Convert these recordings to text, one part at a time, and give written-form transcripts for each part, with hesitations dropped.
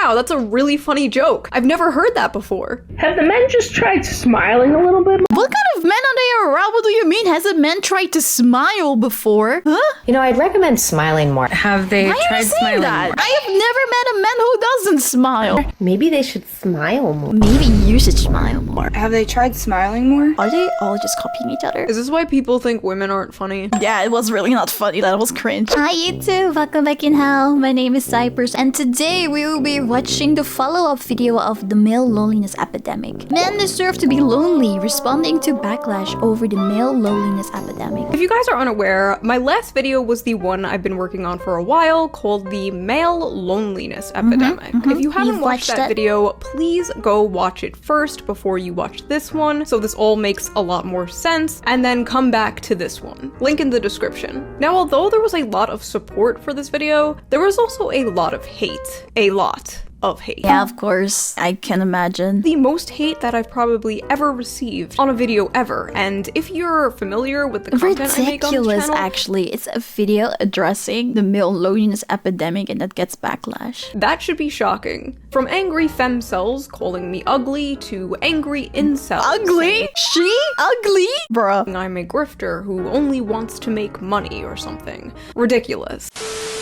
Wow, that's a really funny joke. I've never heard that before. Have the men just tried smiling a little bit more? What kind of men are they around? What do you mean? Has a man tried to smile before? Huh? You know, I'd recommend smiling more. Have they Why tried are you saying smiling that? more? I have never met a man who doesn't smile. Maybe they should smile more. Maybe you should smile more. Have they tried smiling more? Are they all just copying each other? Is this why people think women aren't funny? Yeah, it was really not funny. That was cringe. Hi YouTube, welcome back in hell. My name is Cypress, and today we will be watching the follow-up video of the male loneliness epidemic. Men deserve to be lonely, responding to backlash over the male loneliness epidemic. If you guys are unaware, my last video was the one I've been working on for a while called the male loneliness epidemic. If you haven't You've watched watched that it? video, please go watch it first before you watch this one, so this all makes a lot more sense, and then come back to this one. Link in the description. Now, although there was a lot of support for this video, there was also a lot of hate. A lot of hate. Yeah, of course. I can imagine. The most hate that I've probably ever received on a video ever, and if you're familiar with the content I make on this Ridiculous, channel, actually. It's a video addressing the male loneliness epidemic and that gets backlash. that should be shocking. From angry femcells calling me ugly to angry incels. Ugly? She? Ugly? Bruh. saying I'm a grifter who only wants to make money or something. Ridiculous.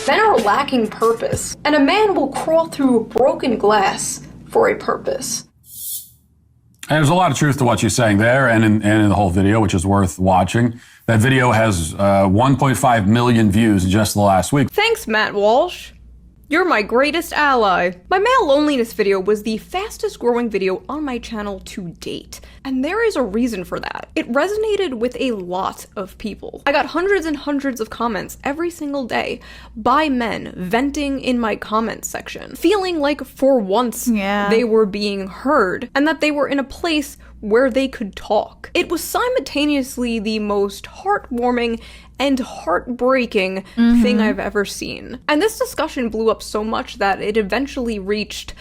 Men are lacking purpose, and a man will crawl through broken glass for a purpose. And there's a lot of truth to what she's saying there and in the whole video, which is worth watching. That video has 1.5 million views in just the last week. Thanks, Matt Walsh. You're my greatest ally. My male loneliness video was the fastest growing video on my channel to date, and there is a reason for that. It resonated with a lot of people. I got hundreds and hundreds of comments every single day by men venting in my comments section, feeling like for once they were being heard and that they were in a place where they could talk. It was simultaneously the most heartwarming and heartbreaking thing I've ever seen. And this discussion blew up so much that it eventually reached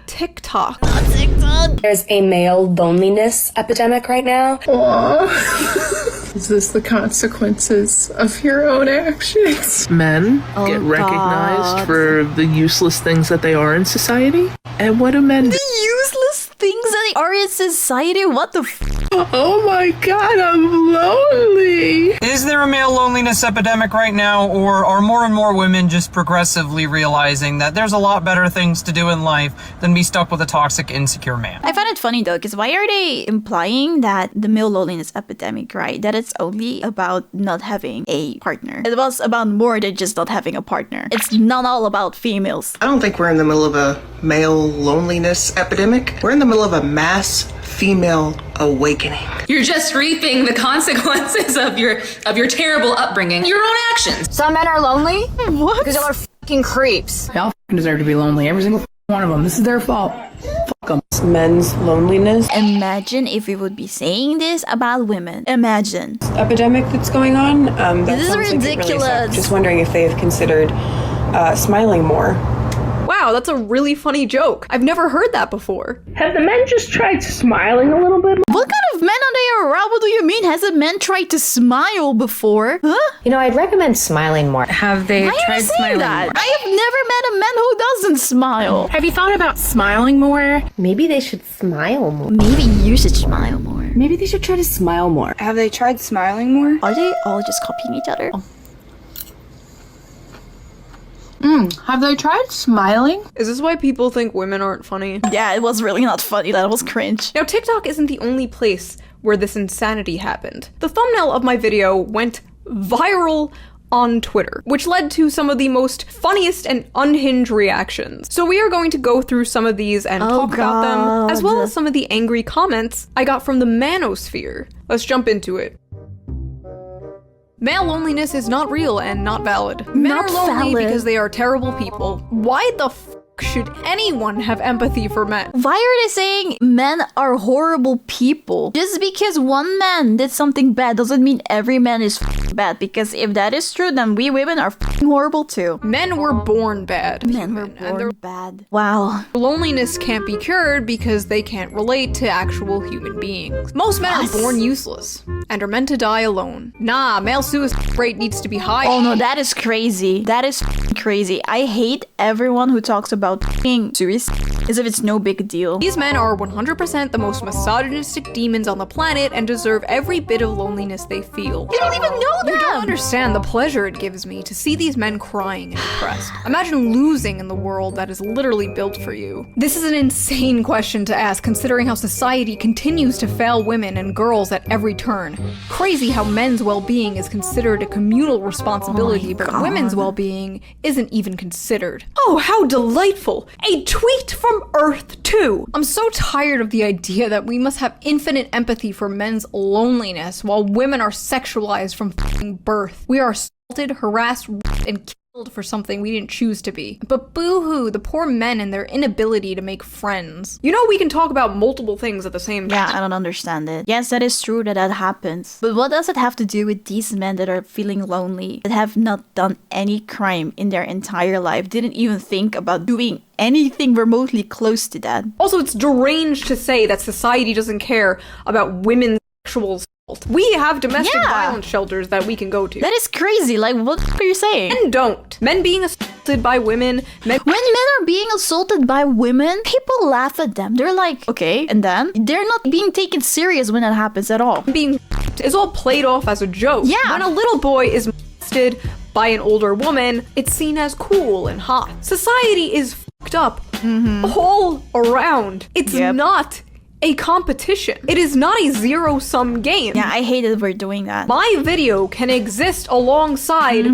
TikTok. There's a male loneliness epidemic right now. Is this the consequences of your own actions? Men get recognized for the useless things that they are in society? And what do men do? The useless things that are in society? What the f? Oh my god, I'm lonely! Is there a male loneliness epidemic right now, or are more and more women just progressively realizing that there's a lot better things to do in life than be stuck with a toxic, insecure man? I find it funny though, because why are they implying that the male loneliness epidemic, right? That it's only about not having a partner. It was about more than just not having a partner. It's not all about females. I don't think we're in the middle of a male loneliness epidemic. We're in the middle of a mass female awakening. You're just reaping the consequences of your terrible upbringing, your own actions. Some men are lonely What? because y'all are fucking creeps. Y'all deserve to be lonely, every single one of them. This is their fault. Fuck them. Men's loneliness Imagine if we would be saying this about women. Imagine. epidemic that's going on. This is ridiculous. Just wondering if they've considered smiling more. Wow, that's a really funny joke. I've never heard that before. Have the men just tried smiling a little bit more? What kind of men are they around? What do you mean? Has a man tried to smile before? Huh? You know, I'd recommend smiling more. Have they Why are you tried saying smiling that? more? I have never met a man who doesn't smile. Have you thought about smiling more? Maybe they should smile more. Maybe you should smile more. Maybe they should try to smile more. Have they tried smiling more? Are they all just copying each other? Have they tried smiling? Is this why people think women aren't funny? Yeah, it was really not funny. That was cringe. Now, TikTok isn't the only place where this insanity happened. The thumbnail of my video went viral on Twitter, which led to some of the most funniest and unhinged reactions. So we are going to go through some of these and talk about them, as well as some of the angry comments I got from the manosphere. Let's jump into it. Male loneliness is not real and not valid. Men Not are lonely valid. because they are terrible people. Why the f should anyone have empathy for men? Why are they saying men are horrible people? Just because one man did something bad doesn't mean every man is bad, because if that is true, then we women are horrible too. Men were born bad. Men were born bad. Wow. Loneliness can't be cured because they can't relate to actual human beings. Most men are born useless and are meant to die alone. Nah, male suicide rate needs to be high. Oh no, that is crazy. That is crazy. I hate everyone who talks about suicide as if it's no big deal. These men are 100% the most misogynistic demons on the planet and deserve every bit of loneliness they feel. You don't even know them! You don't understand the pleasure it gives me to see these men crying and depressed. Imagine losing in the world that is literally built for you. This is an insane question to ask considering how society continues to fail women and girls at every turn. Crazy how men's well-being is considered a communal responsibility, but women's well-being isn't even considered. Oh, how delightful! A tweet from Earth 2! I'm so tired of the idea that we must have infinite empathy for men's loneliness while women are sexualized from f***ing birth. We are assaulted, harassed, raped, and killed for something we didn't choose to be. But boo-hoo, the poor men and their inability to make friends. You know, we can talk about multiple things at the same time. Yeah, I don't understand it. Yes, that is true that that happens. But what does it have to do with these men that are feeling lonely, that have not done any crime in their entire life, didn't even think about doing anything remotely close to that? Also, it's deranged to say that society doesn't care about women's sexual assault. We have domestic violence shelters that we can go to. That is crazy. Like, what are you saying? Men don't. Men being assaulted by women. When men are being assaulted by women, people laugh at them. They're like, okay, and then? They're not being taken serious when that happens at all. Being is all played off as a joke. Yeah. When a little boy is molested by an older woman, it's seen as cool and hot. Society is fucked up all around. It's not a competition. It is not a zero-sum game. Yeah, I hate that we're doing that. My video can exist alongside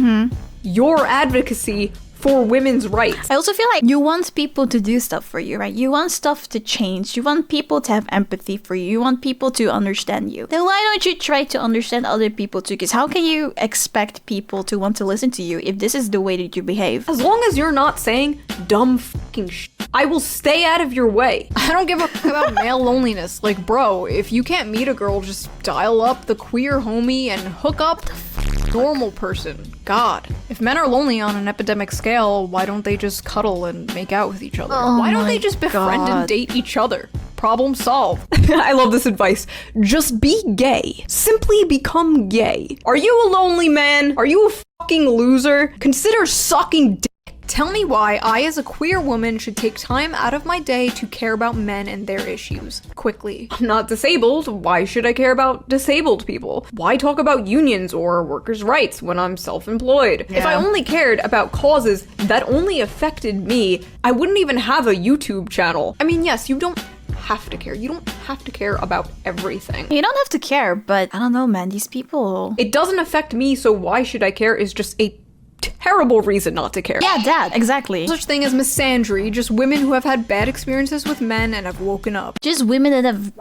your advocacy for women's rights. I also feel like you want people to do stuff for you, right? You want stuff to change. You want people to have empathy for you. You want people to understand you. Then why don't you try to understand other people too? Because how can you expect people to want to listen to you if this is the way that you behave? As long as you're not saying dumb fucking shit, I will stay out of your way. I don't give a fuck about male loneliness. Like, bro, if you can't meet a girl, just dial up the queer homie and hook up the normal person. God. If men are lonely on an epidemic scale, why don't they just cuddle and make out with each other? Why don't they just befriend and date each other? Problem solved. I love this advice. Just be gay. Simply become gay. Are you a lonely man? Are you a fucking loser? Consider sucking dick. Tell me why I, as a queer woman, should take time out of my day to care about men and their issues. Quickly. I'm not disabled. Why should I care about disabled people? Why talk about unions or workers' rights when I'm self-employed? If I only cared about causes that only affected me, I wouldn't even have a YouTube channel. I mean, yes, you don't have to care. You don't have to care about everything. You don't have to care, but I don't know, man. These people... It doesn't affect me, so why should I care is just a terrible reason not to care. Yeah, that, exactly. Such thing as misandry, just women who have had bad experiences with men and have woken up. Just women that have...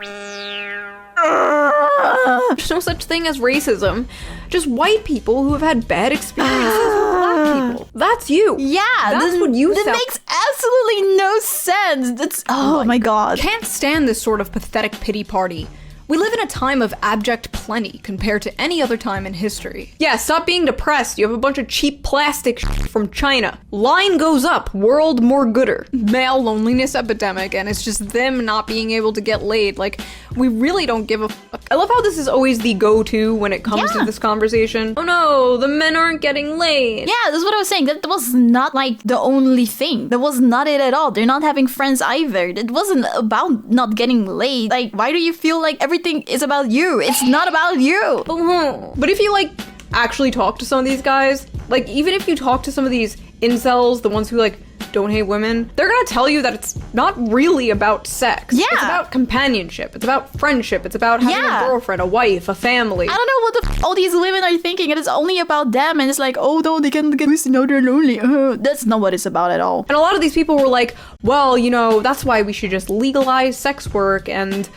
There's no such thing as racism. Just white people who have had bad experiences with black people. That's you. Yeah, that's what you That makes absolutely no sense. That's... Oh my god. Can't stand this sort of pathetic pity party. We live in a time of abject plenty compared to any other time in history. Yeah, stop being depressed. You have a bunch of cheap plastic from China. Line goes up, world more gooder. Male loneliness epidemic, and it's just them not being able to get laid. Like, we really don't give a fuck. I love how this is always the go-to when it comes to this conversation. Oh no, the men aren't getting laid. Yeah, that's what I was saying. That was not like the only thing. That was not it at all. They're not having friends either. It wasn't about not getting laid. Like, why do you feel like everything is about you? It's not about you. But if you like actually talk to some of these guys, like even if you talk to some of these incels, the ones who like don't hate women, they're gonna tell you that it's not really about sex. Yeah. It's about companionship. It's about friendship. It's about having a girlfriend, a wife, a family. I don't know what the all these women are thinking. It is only about them, and it's like, oh no, they can get pussy, no, they're lonely. That's not what it's about at all. And a lot of these people were like, well, you know, that's why we should just legalize sex work. And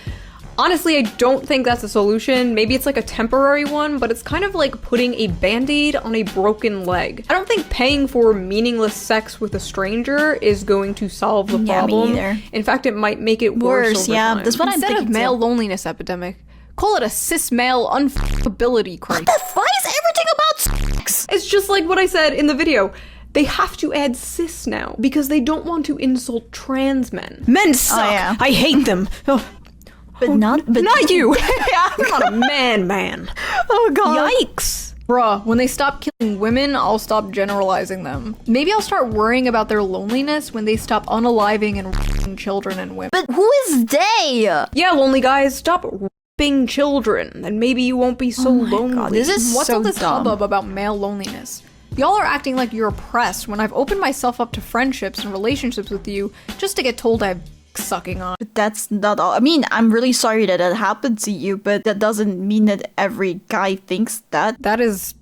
honestly, I don't think that's a solution. Maybe it's like a temporary one, but it's kind of like putting a band-aid on a broken leg. I don't think paying for meaningless sex with a stranger is going to solve the problem. Me either. In fact, it might make it worse over time. That's what I'm thinking. Instead of male loneliness epidemic, call it a cis male unfuckability crisis. Why is everything X. It's just like what I said in the video. They have to add cis now because they don't want to insult trans men. Men suck. yeah. I hate them. Oh. But not you. I'm not a man. Oh god. Yikes. Bruh, when they stop killing women, I'll stop generalizing them. Maybe I'll start worrying about their loneliness when they stop unaliving and raping children and women. But who is they? Yeah, lonely guys, stop raping children, and maybe you won't be so lonely. God, this is What's so all this dumb. hubbub about male loneliness? Y'all are acting like you're oppressed when I've opened myself up to friendships and relationships with you just to get told I have sucking on. But that's not all. I mean, I'm really sorry that that happened to you, but that doesn't mean that every guy thinks that. That is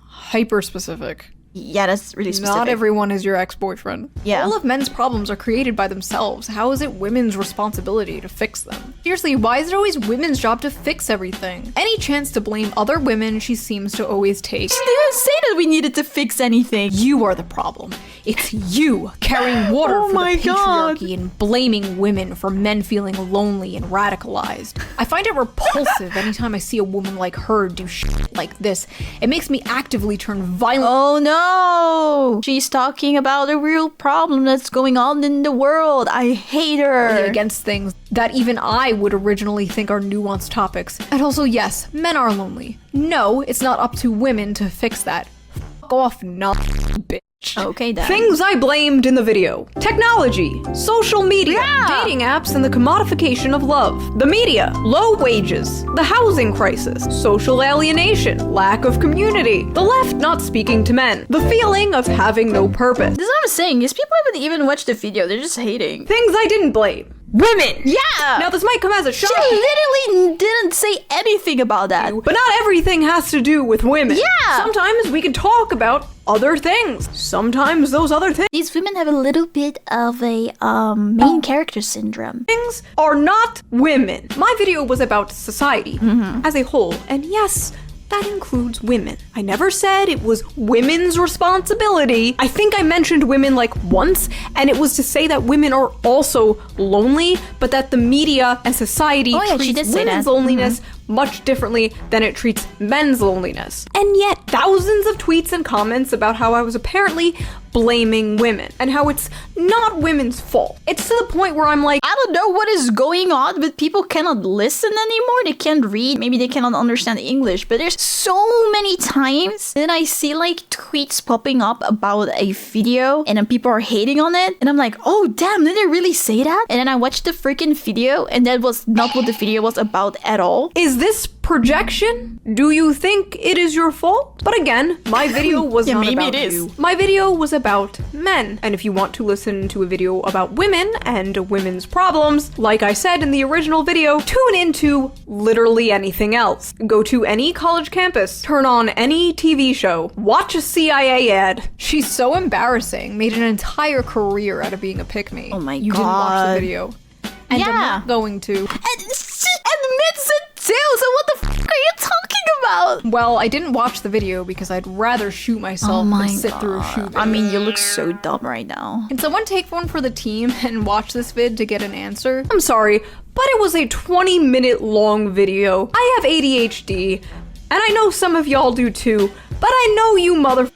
hyper specific. Yeah, that's really specific. Not everyone is your ex-boyfriend. Yeah. All of men's problems are created by themselves. How is it women's responsibility to fix them? Seriously, why is it always women's job to fix everything? Any chance to blame other women she seems to always take. She didn't say that we needed to fix anything. You are the problem. It's you carrying water Oh for my the God. patriarchy and blaming women for men feeling lonely and radicalized. I find it repulsive anytime I see a woman like her do shit like this. It makes me actively turn violent. Oh no! She's talking about a real problem that's going on in the world. I hate her. Against things that even I would originally think are nuanced topics. And also, yes, men are lonely. No, it's not up to women to fix that. Fuck off, not bitch. Okay then. Things I blamed in the video. Technology, social media, dating apps, and the commodification of love. The media, low wages, the housing crisis, social alienation, lack of community, the left not speaking to men, the feeling of having no purpose. This is what I'm saying, is people haven't even watched the video, they're just hating. Things I didn't blame. Women! Yeah! Now this might come as a shock. She literally didn't say anything about that. But not everything has to do with women. Yeah! Sometimes we can talk about other things. Sometimes those other These women have a little bit of a main character syndrome. things are not women. My video was about society as a whole, and yes, that includes women. I never said it was women's responsibility. I think I mentioned women like once, and it was to say that women are also lonely, but that the media and society Oh, yeah, she treats did say women's that. loneliness much differently than it treats men's loneliness. And yet, thousands of tweets and comments about how I was apparently blaming women and how it's not women's fault. It's to the point where I'm like, I don't know what is going on, but people cannot listen anymore. They can't read. Maybe they cannot understand English. But there's so many times that I see like tweets popping up about a video and then people are hating on it. And I'm like, oh damn, did they really say that? And then I watched the freaking video and that was not what the video was about at all. is this projection? Do you think it is your fault? But again, my video was Yeah, not maybe about it is. you. My video was about men. And if you want to listen to a video about women and women's problems, like I said in the original video, tune into literally anything else. Go to any college campus, turn on any TV show, watch a CIA ad. She's so embarrassing, made an entire career out of being a pick-me. Oh my You didn't watch God. the video. And I'm Yeah. not going to. And she admits it too, so what the f are you talking about? Well, I didn't watch the video because I'd rather shoot myself than sit through a shoot video. I mean, you look so dumb right now. Can someone take one for the team and watch this vid to get an answer? I'm sorry, but it was a 20-minute long video. I have ADHD, and I know some of y'all do too, but I know you motherfuckers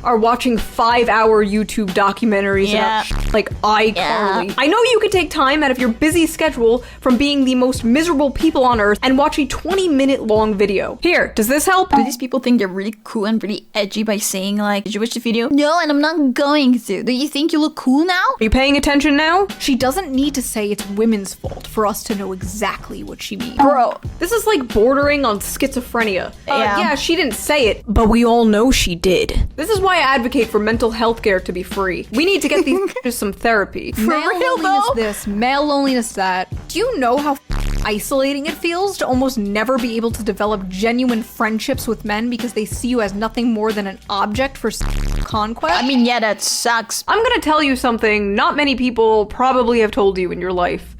are watching 5-hour YouTube documentaries about shit like iCarly. I know you could take time out of your busy schedule from being the most miserable people on earth and watch a 20-minute long video. Here, does this help? Do these people think they're really cool and really edgy by saying like, did you watch the video? No, and I'm not going to. Do you think you look cool now? Are you paying attention now? She doesn't need to say it's women's fault for us to know exactly what she means. Bro. This is like bordering on schizophrenia. Yeah. Yeah, she didn't say it, but we all know she did. This is why I advocate for mental health care to be free. We need to get these bitches some therapy. Male real, loneliness though? this, male loneliness that. Do you know how isolating it feels to almost never be able to develop genuine friendships with men because they see you as nothing more than an object for conquest? I mean, yeah, that sucks. I'm gonna tell you something not many people probably have told you in your life.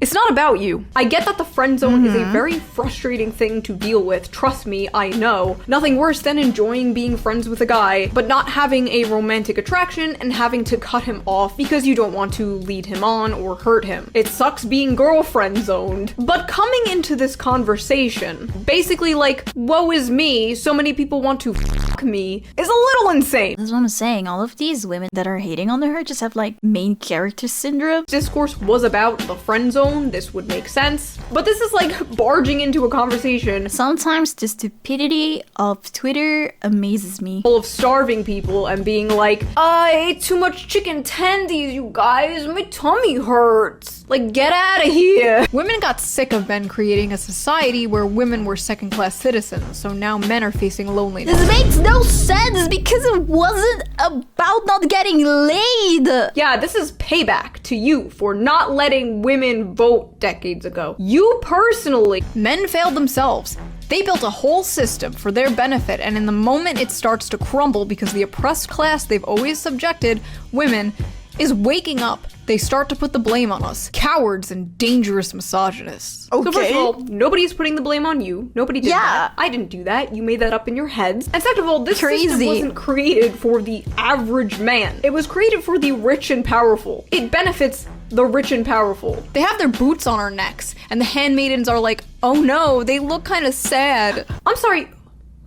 It's not about you. I get that the friend zone is a very frustrating thing to deal with. Trust me, I know. Nothing worse than enjoying being friends with a guy, but not having a romantic attraction and having to cut him off because you don't want to lead him on or hurt him. It sucks being girlfriend zoned. But coming into this conversation, basically like, woe is me, so many people want to me is a little insane. That's what I'm saying. All of these women that are hating on her just have like main character syndrome. Discourse was about the friend zone. This would make sense. But this is like barging into a conversation Sometimes the stupidity of Twitter amazes me. full of starving people and being like, I ate too much chicken tendies, you guys. My tummy hurts. Like, get out of here. Women got sick of men creating a society where women were second-class citizens, so now men are facing loneliness. This makes no sense because it wasn't about not getting laid. Yeah, this is payback to you for not letting women vote decades ago. You personally. Men failed themselves. They built a whole system for their benefit, and in the moment it starts to crumble because the oppressed class they've always subjected, women, is waking up. They start to put the blame on us. Cowards and dangerous misogynists. So first of all, nobody's putting the blame on you. Nobody did that. I didn't do that. You made that up in your heads. And second of all, this system wasn't created for the average man. It was created for the rich and powerful. It benefits the rich and powerful. They have their boots on our necks, and the handmaidens are like, oh no, they look kind of sad. I'm sorry,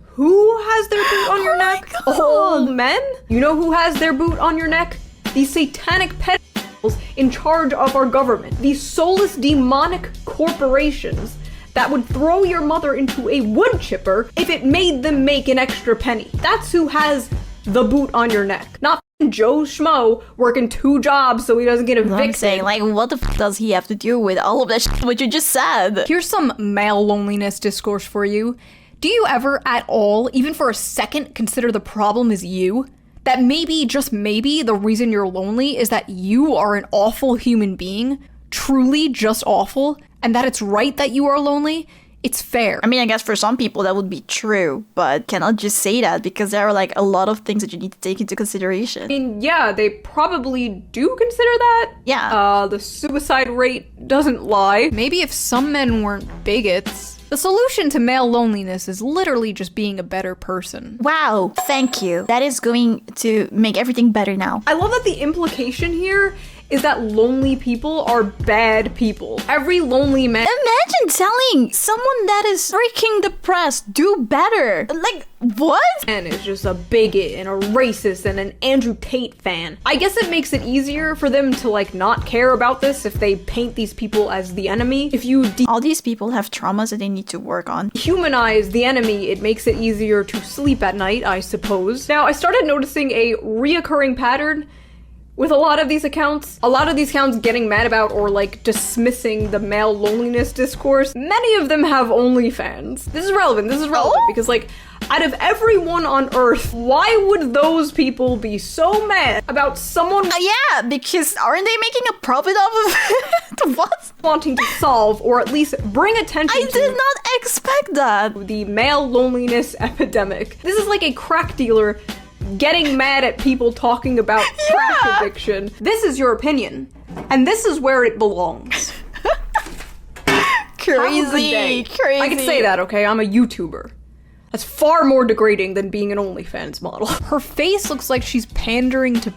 who has their boot on your neck? All men? You know who has their boot on your neck? These satanic pedophiles in charge of our government. These soulless demonic corporations that would throw your mother into a wood chipper if it made them make an extra penny. That's who has the boot on your neck. Not Joe Schmo working 2 jobs so he doesn't get evicted. I'm saying, like, what the f does he have to do with all of that shit what you just said? Here's some male loneliness discourse for you. Do you ever at all, even for a second, consider the problem is you? That maybe, just maybe, the reason you're lonely is that you are an awful human being, truly just awful, and that it's right that you are lonely? It's fair. I mean, I guess for some people that would be true, but cannot just say that because there are like a lot of things that you need to take into consideration. I mean, yeah, they probably do consider that. Yeah. The suicide rate doesn't lie. Maybe if some men weren't bigots. The solution to male loneliness is literally just being a better person. Wow, thank you. That is going to make everything better now. I love that the implication here is that lonely people are bad people. Every lonely man— Imagine telling someone that is freaking depressed, do better. Like, what? Man is just a bigot and a racist and an Andrew Tate fan. I guess it makes it easier for them to like not care about this if they paint these people as the enemy. If you all these people have traumas that they need to work on. Humanize the enemy, it makes it easier to sleep at night, I suppose. Now, I started noticing a reoccurring pattern with a lot of these accounts. A lot of these accounts getting mad about or like dismissing the male loneliness discourse. Many of them have OnlyFans. This is relevant because like out of everyone on earth, why would those people be so mad about someone yeah, because aren't they making a profit off of it? What? Wanting to solve or at least bring attention I did not expect that. The male loneliness epidemic. This is like a crack dealer getting mad at people talking about crack addiction. This is your opinion, and this is where it belongs. Crazy. I can say that, okay? I'm a YouTuber. That's far more degrading than being an OnlyFans model. Her face looks like she's pandering to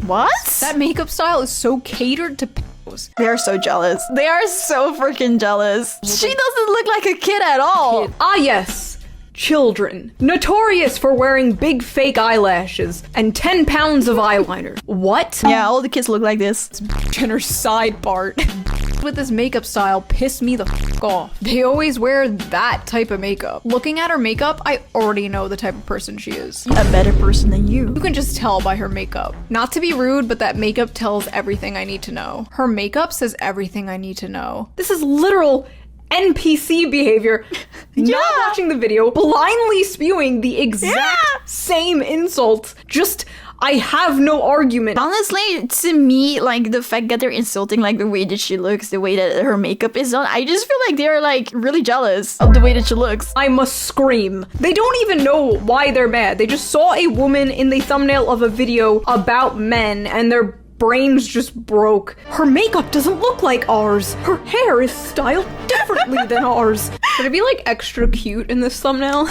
What? That makeup style is so catered to pedos. They are so jealous. They are so freaking jealous. She doesn't look like a kid at all. Ah, yes. Children. Notorious for wearing big fake eyelashes and 10 pounds of eyeliner. What? Yeah, all the kids look like this. And her side part. With this makeup style pissed me the f off. They always wear that type of makeup. Looking at her makeup, I already know the type of person she is. A better person than you. You can just tell by her makeup. Not to be rude, but that makeup tells everything I need to know. Her makeup says everything I need to know. This is literal NPC behavior. Not watching the video, blindly spewing the exact same insults. Just, I have no argument. Honestly, to me, like, the fact that they're insulting, like, the way that she looks, the way that her makeup is on, I just feel like they're, like, really jealous of the way that she looks. I must scream. They don't even know why they're mad. They just saw a woman in the thumbnail of a video about men, and their brains just broke. Her makeup doesn't look like ours. Her hair is styled differently than ours. Should it be like extra cute in this thumbnail?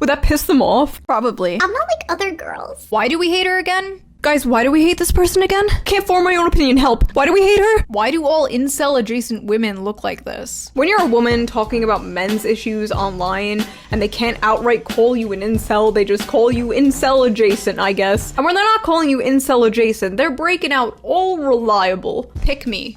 Would that piss them off? Probably. I'm not like other girls. Why do we hate her again? Guys, why do we hate this person again? Can't form my own opinion, help. Why do we hate her? Why do all incel-adjacent women look like this? When you're a woman talking about men's issues online, and they can't outright call you an incel, they just call you incel-adjacent, I guess. And when they're not calling you incel-adjacent, they're breaking out all reliable pick-me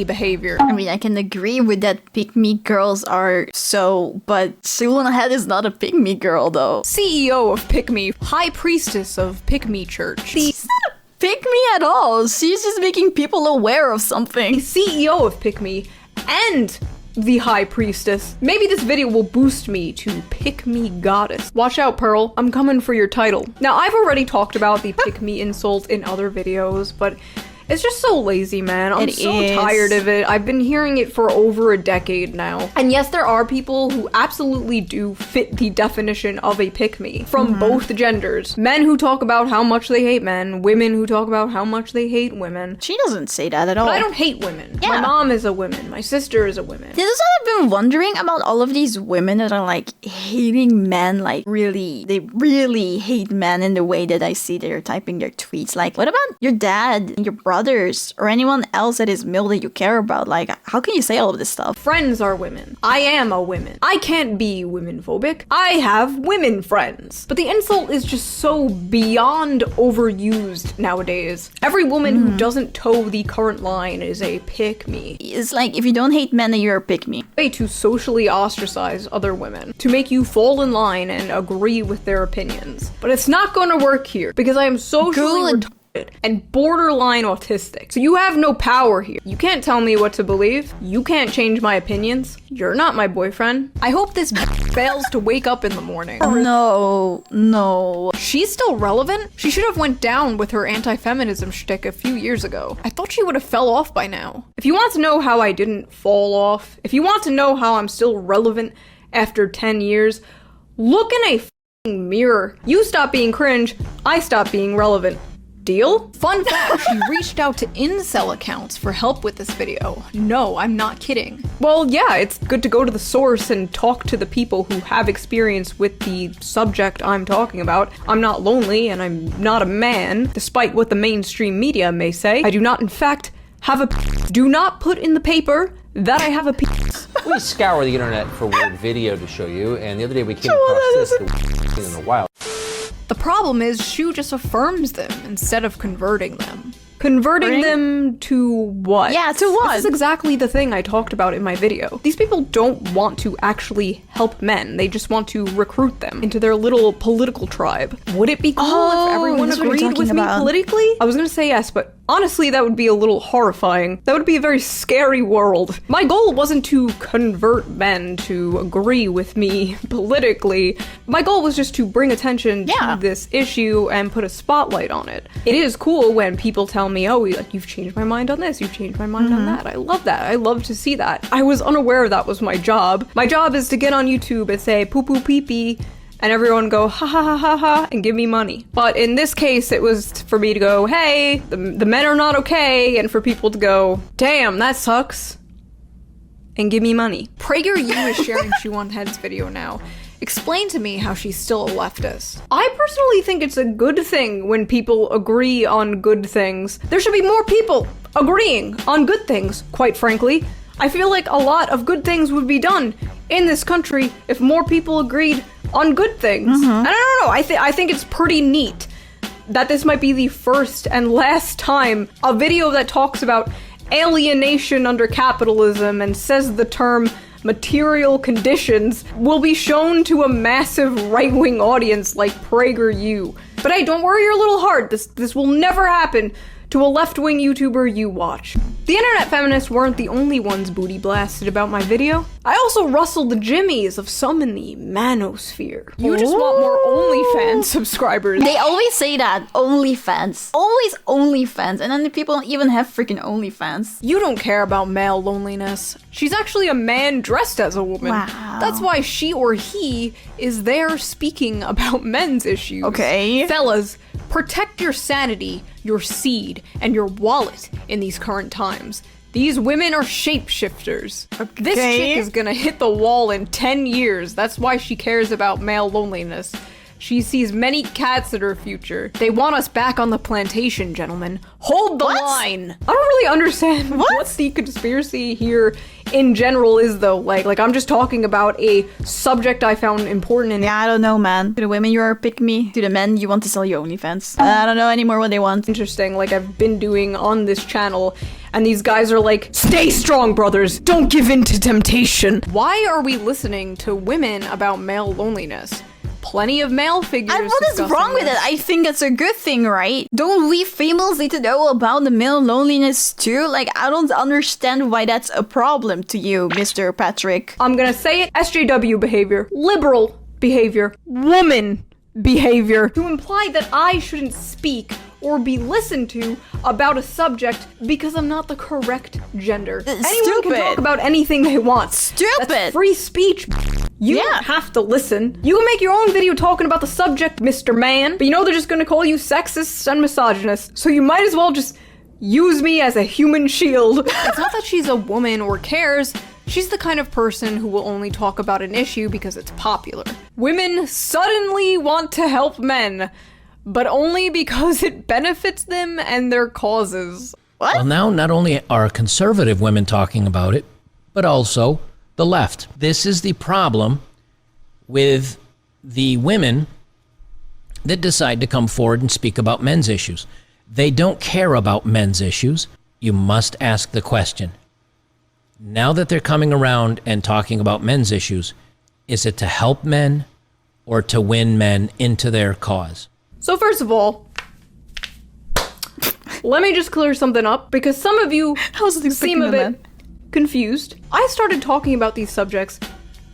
behavior. I mean, I can agree with that pick-me girls are so, but Shoe0nhead is not a pick-me girl, though. CEO of pick-me, high priestess of pick-me church. She's not a pick-me at all. She's just making people aware of something. The CEO of pick-me and the high priestess. Maybe this video will boost me to pick-me goddess. Watch out, Pearl. I'm coming for your title. Now, I've already talked about the pick-me insult in other videos, but it's just so lazy, man. I'm so tired of it. I've been hearing it for over a decade now. And yes, there are people who absolutely do fit the definition of a pick-me from both genders. Men who talk about how much they hate men, women who talk about how much they hate women. She doesn't say that at all. But I don't hate women. Yeah. My mom is a woman. My sister is a woman. That's what I've been wondering about all of these women that are like hating men, like they really hate men in the way that I see they're typing their tweets. Like, what about your dad and your brothers or anyone else that is male that you care about? Like, how can you say all of this stuff? Friends are women. I am a woman. I can't be women phobic. I have women friends. But the insult is just so beyond overused nowadays. Every woman who doesn't toe the current line is a pick-me. It's like, if you don't hate men, then you're a pick-me. Way to socially ostracize other women, to make you fall in line and agree with their opinions. But it's not gonna work here, because I am socially retarded and borderline autistic. So you have no power here. You can't tell me what to believe. You can't change my opinions. You're not my boyfriend. I hope this fails to wake up in the morning. No. She's still relevant? She should have went down with her anti-feminism shtick a few years ago. I thought she would have fell off by now. If you want to know how I didn't fall off, if you want to know how I'm still relevant after 10 years, look in a f***ing mirror. You stop being cringe, I stop being relevant. Deal? Fun fact, she reached out to incel accounts for help with this video. No, I'm not kidding. Well, yeah, it's good to go to the source and talk to the people who have experience with the subject I'm talking about. I'm not lonely and I'm not a man, despite what the mainstream media may say. I do not, in fact, have a do not put in the paper that I have a penis. We scour the internet for weird video to show you, and the other day we came across this in the wild. The problem is Shoe just affirms them instead of converting them. Converting them to what? Yeah, to what? This is exactly the thing I talked about in my video. These people don't want to actually help men. They just want to recruit them into their little political tribe. Would it be cool if everyone agreed with me politically? I was gonna say yes, but honestly, that would be a little horrifying. That would be a very scary world. My goal wasn't to convert men to agree with me politically. My goal was just to bring attention to this issue and put a spotlight on it. It is cool when people tell me, oh, like, you've changed my mind on this, you've changed my mind on that. I love that. I love to see that. I was unaware that was my job. My job is to get on YouTube and say poo poo pee pee, and everyone go ha ha ha ha ha and give me money. But in this case, it was for me to go, hey, the men are not okay, and for people to go, damn, that sucks, and give me money. PragerU is sharing Shoe0nhead's video now. Explain to me how she's still a leftist. I personally think it's a good thing when people agree on good things. There should be more people agreeing on good things, quite frankly. I feel like a lot of good things would be done in this country if more people agreed on good things. And I don't know, I think it's pretty neat that this might be the first and last time a video that talks about alienation under capitalism and says the term material conditions will be shown to a massive right-wing audience like PragerU. But hey, don't worry your little heart, this will never happen to a left-wing YouTuber you watch. The internet feminists weren't the only ones booty blasted about my video. I also rustled the jimmies of some in the manosphere. You just want more OnlyFans subscribers. They always say that, OnlyFans. Always OnlyFans, and then the people don't even have freaking OnlyFans. You don't care about male loneliness. She's actually a man dressed as a woman. Wow. That's why she or he is there speaking about men's issues. Okay. Fellas, protect your sanity, your seed, and your wallet in these current times. These women are shapeshifters. This chick is gonna hit the wall in 10 years. That's why she cares about male loneliness. She sees many cats in her future. They want us back on the plantation, gentlemen. Hold the line. I don't really understand what the conspiracy here in general is, though. Like I'm just talking about a subject I found important. Yeah, I don't know, man. To the women, you are a pick me. To the men, you want to sell your OnlyFans. I don't know anymore what they want. Interesting, like I've been doing on this channel, and these guys are like, stay strong, brothers. Don't give in to temptation. Why are we listening to women about male loneliness? Plenty of male figures. And what is wrong with it? I think it's a good thing, right? Don't we females need to know about the male loneliness too? Like, I don't understand why that's a problem to you, Mr. Patrick. I'm gonna say it. SJW behavior. Liberal behavior. Woman behavior. To imply that I shouldn't speak or be listened to about a subject because I'm not the correct gender. Anyone can talk about anything they want. Stupid. That's free speech. You don't have to listen. You can make your own video talking about the subject, Mr. Man, but you know they're just gonna call you sexist and misogynist, so you might as well just use me as a human shield. It's not that she's a woman or cares. She's the kind of person who will only talk about an issue because it's popular. Women suddenly want to help men, but only because it benefits them and their causes. What? Well, now not only are conservative women talking about it, but also the left. This is the problem with the women that decide to come forward and speak about men's issues. They don't care about men's issues. You must ask the question. Now that they're coming around and talking about men's issues, is it to help men or to win men into their cause? So first of all, let me just clear something up, because some of you seem a bit confused. I started talking about these subjects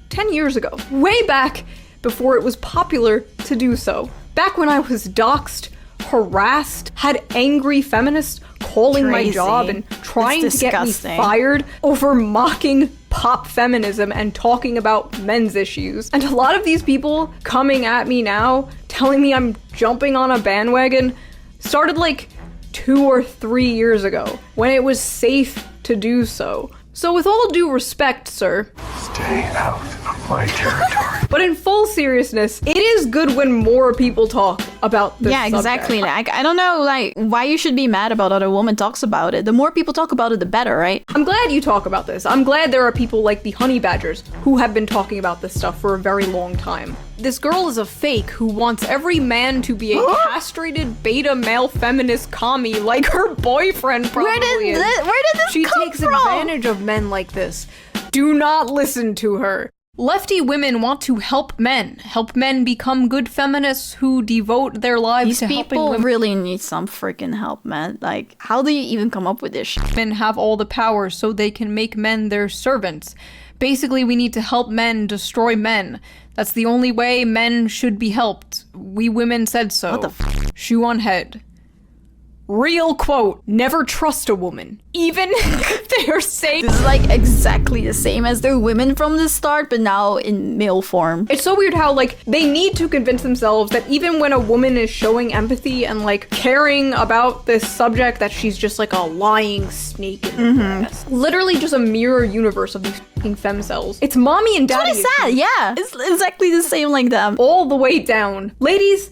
10 years ago, way back before it was popular to do so. Back when I was doxxed, harassed, had angry feminists calling my job and trying to get me fired over mocking pop feminism and talking about men's issues. And a lot of these people coming at me now, telling me I'm jumping on a bandwagon, started like 2 or 3 years ago, when it was safe to do so. So with all due respect, sir, stay out of my territory. But in full seriousness, it is good when more people talk about this subject. Exactly. Like, I don't know, like, why you should be mad about other woman talks about it. The more people talk about it, the better, right? I'm glad you talk about this. I'm glad there are people like the honey badgers who have been talking about this stuff for a very long time. This girl is a fake who wants every man to be a castrated beta male feminist commie like her boyfriend probably is. Where did this She come takes from? advantage of men like this. Do not listen to her. Lefty women want to help men become good feminists who devote their lives to helping people women. really need some freaking help, man. Like, how do you even come up with this shit? Men have all the power so they can make men their servants. Basically, we need to help men destroy men. That's the only way men should be helped. We women said so. What the f? Shoe0nhead. Real quote, never trust a woman, even if they are saying— This is like exactly the same as the women from the start, but now in male form. It's so weird how, like, they need to convince themselves that even when a woman is showing empathy and, like, caring about this subject, that she's just, like, a lying snake in the grass. Literally just a mirror universe of these fucking femcells. It's mommy and daddy. That's what I said, yeah. It's exactly the same like them. All the way down. Ladies,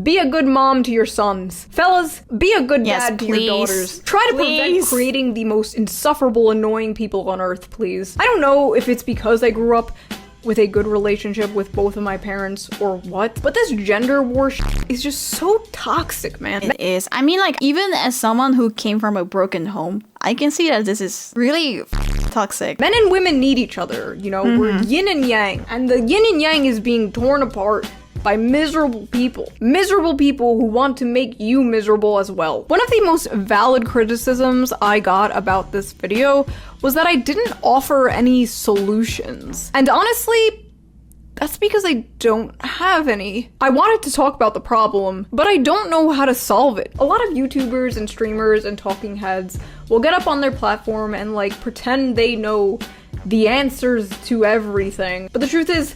be a good mom to your sons. Fellas, be a good dad to your daughters. Try to prevent creating the most insufferable, annoying people on earth, please. I don't know if it's because I grew up with a good relationship with both of my parents or what, but this gender war is just so toxic, man. It is. I mean, like, even as someone who came from a broken home, I can see that this is really toxic. Men and women need each other, you know? We're yin and yang, and the yin and yang is being torn apart by miserable people. Miserable people who want to make you miserable as well. One of the most valid criticisms I got about this video was that I didn't offer any solutions. And honestly, that's because I don't have any. I wanted to talk about the problem, but I don't know how to solve it. A lot of YouTubers and streamers and talking heads will get up on their platform and like pretend they know the answers to everything. But the truth is,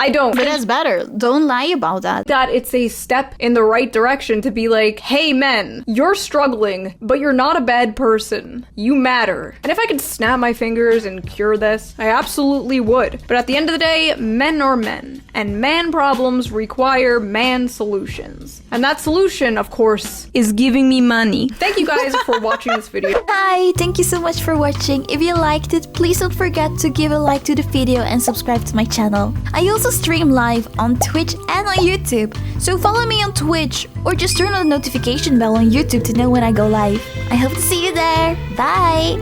I don't. But that's better. Don't lie about that. That it's a step in the right direction to be like, hey men, you're struggling, but you're not a bad person. You matter. And if I could snap my fingers and cure this, I absolutely would. But at the end of the day, men are men, and man problems require man solutions. And that solution, of course, is giving me money. Thank you guys for watching this video. Hi, thank you so much for watching. If you liked it, please don't forget to give a like to the video and subscribe to my channel. I also stream live on Twitch and on YouTube, so follow me on Twitch or just turn on the notification bell on YouTube to know when I go live. I hope to see you there. Bye!